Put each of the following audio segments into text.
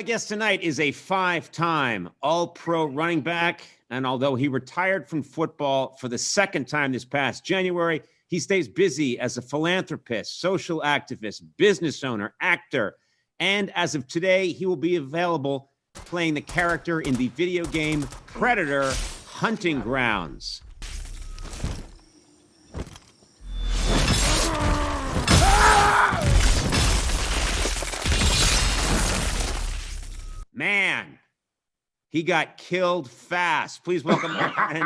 My guest tonight is a 5-time All-Pro running back, and although he retired from football for the second time this past January, he stays busy as a philanthropist, social activist, business owner, actor, and as of today, he will be available playing the character in the video game Predator: Hunting Grounds. Man, he got killed fast. Please welcome my friend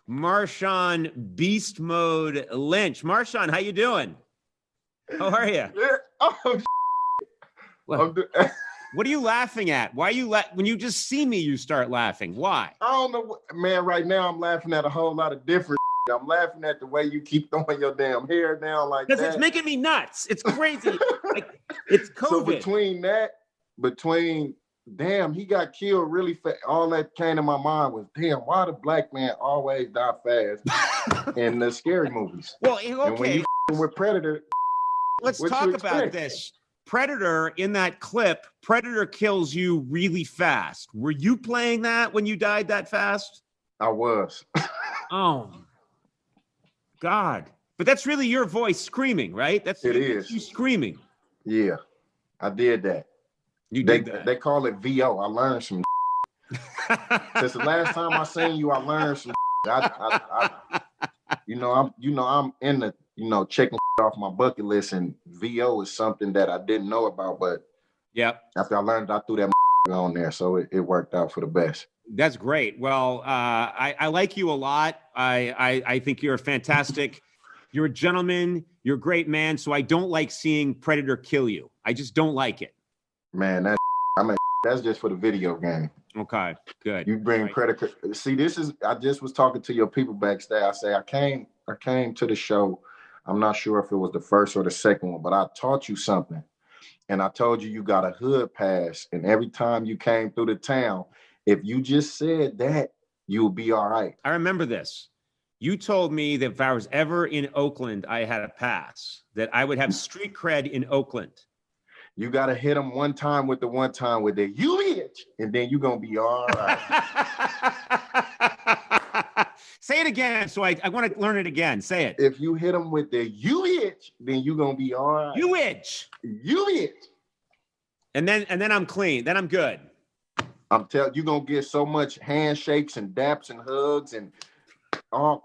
Marshawn Beast Mode Lynch. Marshawn, how you doing? How are you? Yeah. Oh, what are you laughing at? Why are you when you just see me, you start laughing? Why? I don't know, man. Right now, I'm laughing at a whole lot of different. I'm laughing at the way you keep throwing your damn hair down like that. Because it's making me nuts. It's crazy. Like, it's COVID. So damn, he got killed really fast. All that came to my mind was, damn, why the black man always die fast in the scary movies? Well, okay. And when you with Predator, let's talk about this. Predator, in that clip, Predator kills you really fast. Were you playing that when you died that fast? I was. Oh, God. But that's really your voice screaming, right? That's you screaming. Yeah, I did that. You did that. They call it VO. I learned some. Since the last time I seen you, I learned some. I'm in the, checking off my bucket list, and VO is something that I didn't know about. But after I learned, I threw that on there, so it worked out for the best. That's great. Well, I like you a lot. I think you're fantastic. You're a gentleman. You're a great man. So I don't like seeing Predator kill you. I just don't like it. Man, that's just for the video game. Okay, good. You bring Predator. See, I just was talking to your people backstage. I say I came to the show. I'm not sure if it was the first or the second one, but I taught you something. And I told you got a hood pass. And every time you came through the town, if you just said that, you'll be all right. I remember this. You told me that if I was ever in Oakland, I had a pass, that I would have street cred in Oakland. You got to hit them one time with the you bitch, and then you're going to be all right. Say it again. So I want to learn it again. Say it. If you hit them with the you bitch, then you're going to be all right. You bitch. You bitch. And then I'm clean. Then I'm good. I'm telling you, you're going to get so much handshakes and daps and hugs and all.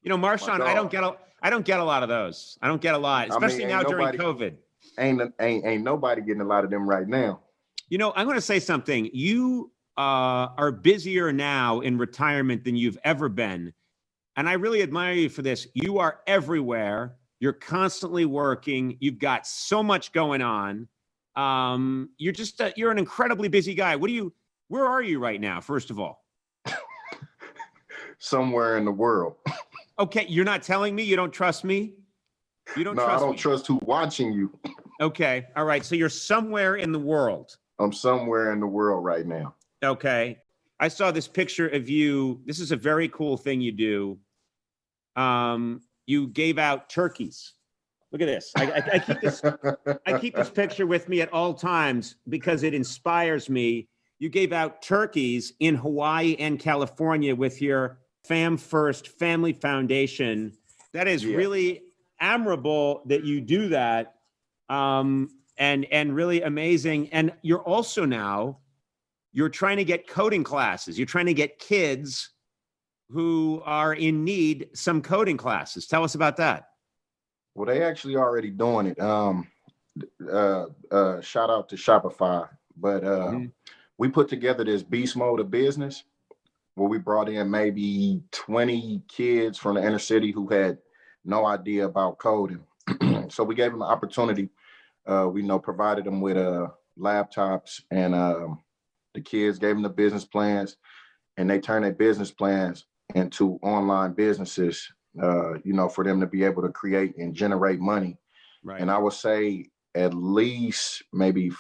Marshawn, I don't get a lot of those. I don't get a lot, especially now during COVID. Ain't nobody getting a lot of them right now. I'm going to say something. You are busier now in retirement than you've ever been. And I really admire you for this. You are everywhere. You're constantly working. You've got so much going on. You're an incredibly busy guy. Where are you right now, first of all? Somewhere in the world. Okay, you're not telling me? You don't trust me? You don't trust me? No, I don't trust who's watching you. Okay, all right. So you're somewhere in the world. I'm somewhere in the world right now. Okay. I saw this picture of you. This is a very cool thing you do. You gave out turkeys. Look at this. I keep this picture with me at all times because it inspires me. You gave out turkeys in Hawaii and California with your Fam First Family Foundation. That is really admirable that you do that, and really amazing. And you're also you're trying to get coding classes. You're trying to get kids who are in need some coding classes. Tell us about that. Well, they actually already doing it. Shout out to Shopify, but we put together this beast mode of business where we brought in maybe 20 kids from the inner city who had no idea about coding. So we gave them the opportunity. We provided them with laptops, and the kids gave them the business plans, and they turned their business plans into online businesses, for them to be able to create and generate money. Right. And I would say at least maybe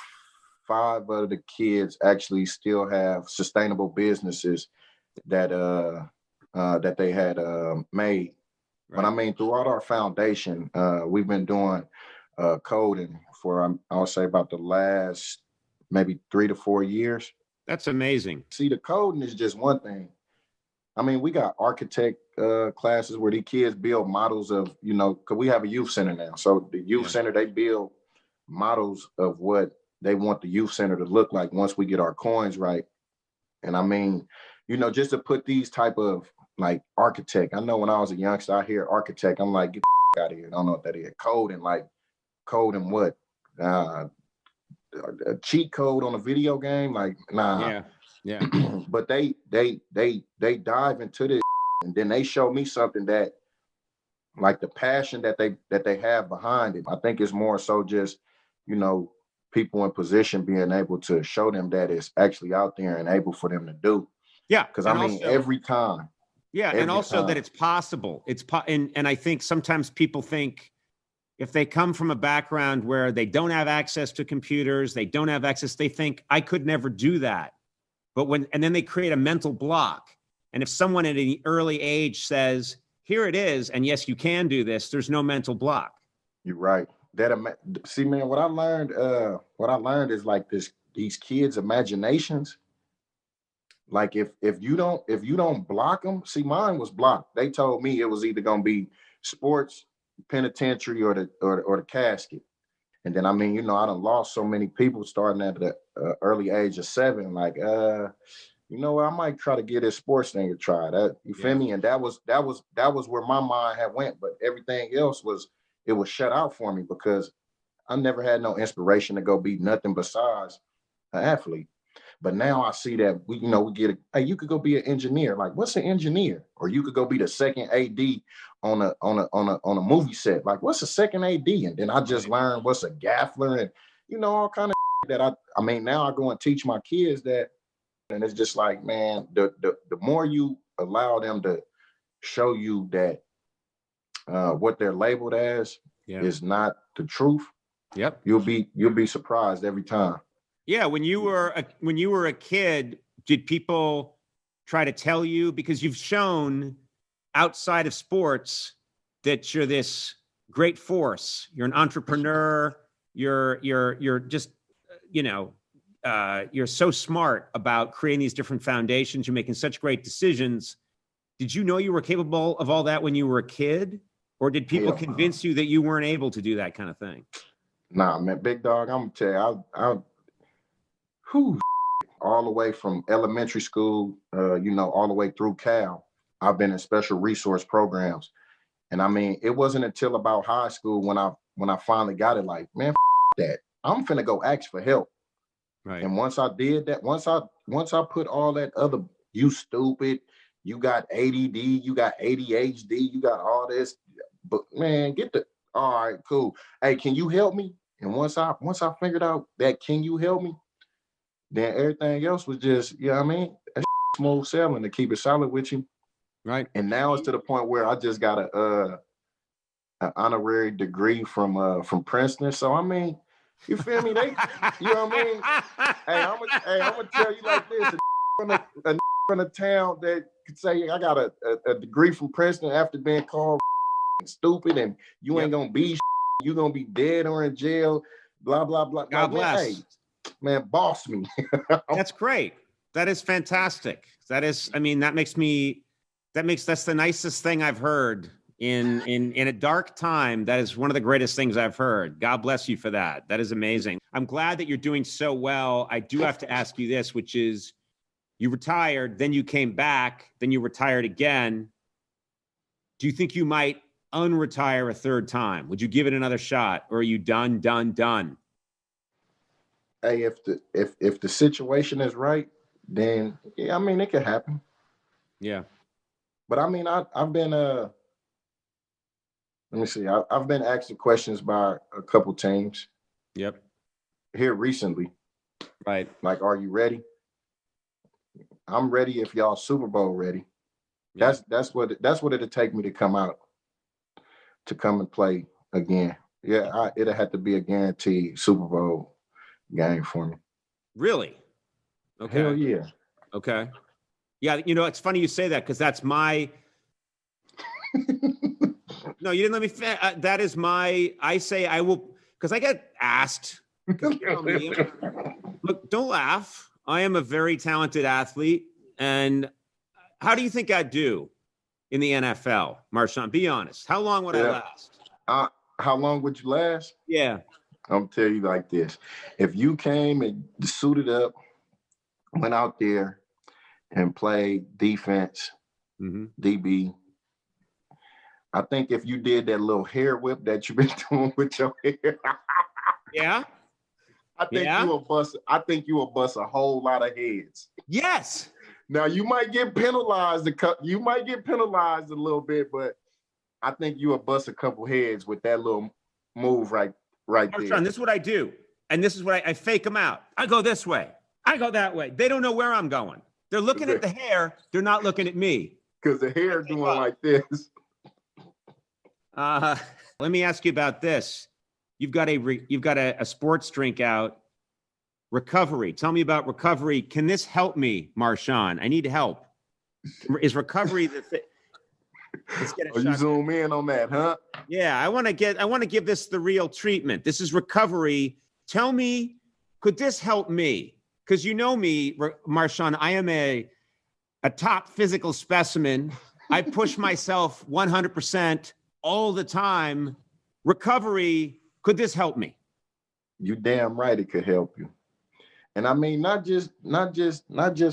5 of the kids actually still have sustainable businesses that they had made. Right. But I mean, throughout our foundation, we've been doing coding for I'll say about the last maybe 3 to 4 years. That's amazing. See, the coding is just one thing. I mean, we got architect classes where these kids build models of, you know, because we have a youth center now. So the youth center, they build models of what they want the youth center to look like once we get our coins right. And I mean, you know, just to put these type of like architect. I know when I was a youngster, I hear architect, I'm like, get the out of here. I don't know what that is. Code and what? A cheat code on a video game? Like, nah. Yeah. But they dive into this, and then they show me something that, like, the passion that they have behind it. I think it's more so just, you know, people in position being able to show them that it's actually out there and able for them to do. Yeah. Because I mean, every time. Yeah. And also that it's possible. And I think sometimes people think if they come from a background where they don't have access to computers, they don't have access, they think I could never do that. But and then they create a mental block. And if someone at an early age says, here it is, and yes, you can do this, there's no mental block. You're right. See, man, what I learned is like these kids' imaginations. Like if you don't block them, see, mine was blocked. They told me it was either gonna be sports, penitentiary, or the casket. And then, I mean, you know, I done lost so many people starting at the early age of 7. Like, you know, I might try to get this sports thing a try. That, you feel me? And that was where my mind had went. But everything else was shut out for me because I never had no inspiration to go be nothing besides an athlete. But now I see that we get hey, you could go be an engineer. Like, what's an engineer? Or you could go be the second AD on a movie set. Like, what's a second AD? And then I just learned what's a gaffer and, you know, all kind of that I mean, now I go and teach my kids that. And it's just like, man, the more you allow them to show you that what they're labeled as is not the truth. Yep. You'll be surprised every time. Yeah, when you were a kid, did people try to tell you, because you've shown outside of sports that you're this great force, you're an entrepreneur, you're just, you know, you're so smart about creating these different foundations, you're making such great decisions. Did you know you were capable of all that when you were a kid? Or did people convince you that you weren't able to do that kind of thing? Nah, man, big dog, I'm gonna tell you, all the way from elementary school, you know, all the way through Cal, I've been in special resource programs. And I mean, it wasn't until about high school when I finally got it, like, man, that I'm finna go ask for help. Right. And once I did that, once I put all that other, you stupid, you got ADD, you got ADHD, you got all this, but man, all right, cool. Hey, can you help me? And once I figured out that, can you help me? Then everything else was just, you know what I mean? That's smooth sailing, to keep it solid with you. Right. And now it's to the point where I just got an honorary degree from Princeton. So I mean, you feel me? You know what I mean? Hey, I'm gonna tell you like this: a from the town that could say I got a degree from Princeton after being called stupid, and you ain't gonna be, you gonna be dead or in jail, blah blah blah. God bless. Hey, man, boss me. That's great. That is fantastic. That's the nicest thing I've heard in a dark time. That is one of the greatest things I've heard. God bless you for that. That is amazing. I'm glad that you're doing so well. I do have to ask you this, which is, you retired, then you came back, then you retired again. Do you think you might unretire a third time? Would you give it another shot, or are you done? Hey, if the situation is right, then yeah, I mean, it could happen. Yeah. But I mean, I've been let me see. I've been asked questions by a couple teams. Yep. Here recently. Right. Like, are you ready? I'm ready if y'all Super Bowl ready. Yeah. That's what it'll take me to come out, to come and play again. Yeah, it'll have to be a guaranteed Super Bowl game for me. Really? Okay. Hell yeah. Okay. Yeah, you know, it's funny you say that, because that's my. No, you didn't let me. That is my. I say I will. because I get asked. Look, don't laugh. I am a very talented athlete. And how do you think I'd do in the NFL, Marshawn? Be honest. How long would I last? How long would you last? Yeah. I'm tell you like this. If you came and suited up, went out there and played defense, DB, I think if you did that little hair whip that you've been doing with your hair, yeah, I think you will bust a whole lot of heads. Yes. Now you might get penalized. You might get penalized a little bit, but I think you will bust a couple heads with that little move right there. This is what I do, and this is what I fake them out. I go this way. I go that way. They don't know where I'm going. They're looking at the hair. They're not looking at me. Because the hair doing like this. Let me ask you about this. You've got a sports drink out. Recovery. Tell me about recovery. Can this help me, Marshawn? I need help. Is recovery the thing? You zoom in on that, huh? Yeah, I want to give this the real treatment. This is recovery. Tell me, could this help me? Because you know me, Marshawn, I am a top physical specimen. I push myself 100% all the time. Recovery, could this help me? You damn right it could help you. And I mean, not just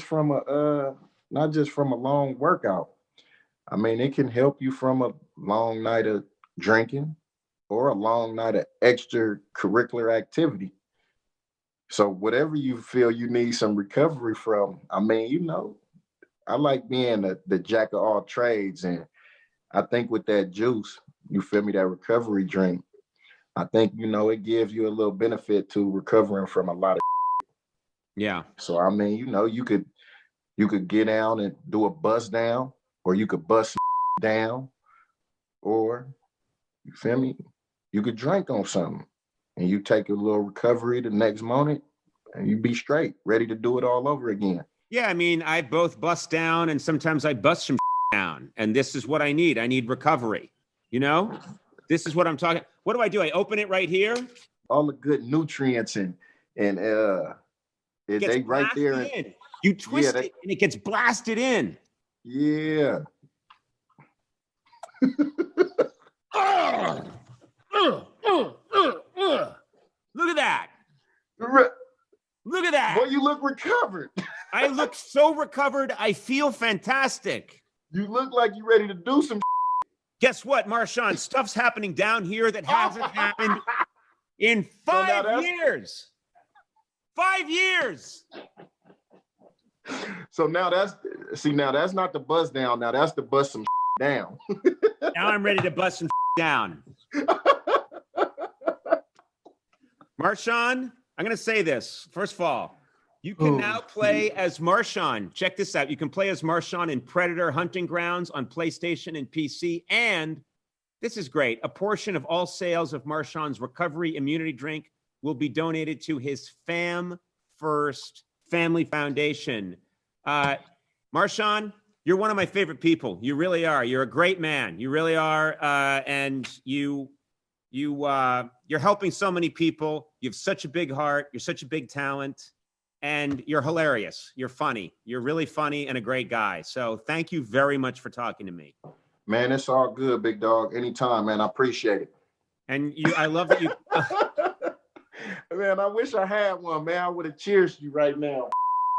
from a long workout. I mean, it can help you from a long night of drinking or a long night of extracurricular activity. So whatever you feel you need some recovery from, I mean, you know, I like being the jack of all trades. And I think with that juice, you feel me, that recovery drink, I think, you know, it gives you a little benefit to recovering from a lot of. Yeah. So, I mean, you know, you could get down and do a bust down, or you could bust down, or, you feel me, you could drink on something and you take a little recovery the next morning and you be straight, ready to do it all over again. Yeah, I mean, I both bust down and sometimes I bust some down, and this is what I need. I need recovery. You know, this is what I'm talking. What do? I open it right here. All the good nutrients and they right there. You twist it and it gets blasted in. Yeah. Look at that. Look at that. Boy, you look recovered. I look so recovered. I feel fantastic. You look like you're ready to do some. Guess what, Marshawn? Stuff's happening down here that hasn't happened in 5 years. 5 years. So now that's not the bust down. Now that's the bust some down. Now I'm ready to bust some down. Marshawn, I'm going to say this. First of all, you can now play as Marshawn. Check this out. You can play as Marshawn in Predator Hunting Grounds on PlayStation and PC. And this is great. A portion of all sales of Marshawn's recovery immunity drink will be donated to his Fam First Family Foundation. Marshawn, you're one of my favorite people. You really are. You're a great man. You really are. And you're helping so many people. You have such a big heart. You're such a big talent. And you're hilarious. You're funny. You're really funny and a great guy. So thank you very much for talking to me. Man, it's all good, big dog. Anytime, man. I appreciate it. And I love that you. Man, I wish I had one, man. I would have cheered you right now.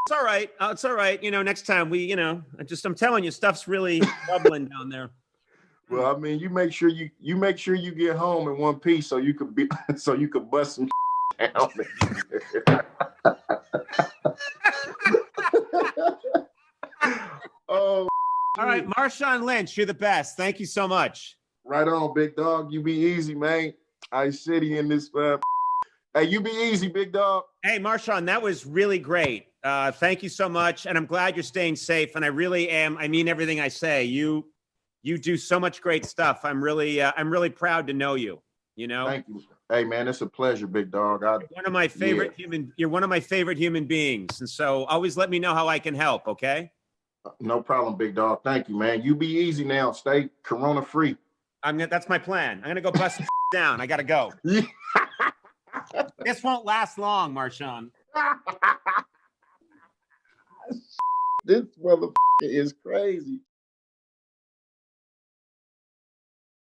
It's all right. It's all right. You know, next time I'm telling you, stuff's really bubbling down there. Well, I mean, you make sure you get home in one piece so you could bust some down. Oh, all right, Marshawn Lynch, you're the best. Thank you so much. Right on, big dog. You be easy, man. I city in this. Hey, you be easy, big dog. Hey, Marshawn, that was really great. Thank you so much, and I'm glad you're staying safe. And I really am. I mean everything I say. You do so much great stuff. I'm really proud to know you. You know. Thank you. Hey, man, it's a pleasure, big dog. You're one of my favorite human beings, and so always let me know how I can help. Okay. No problem, big dog. Thank you, man. You be easy now. Stay corona free. That's my plan. I'm gonna go bust some down. I gotta go. This won't last long, Marshawn. This motherfucker is crazy.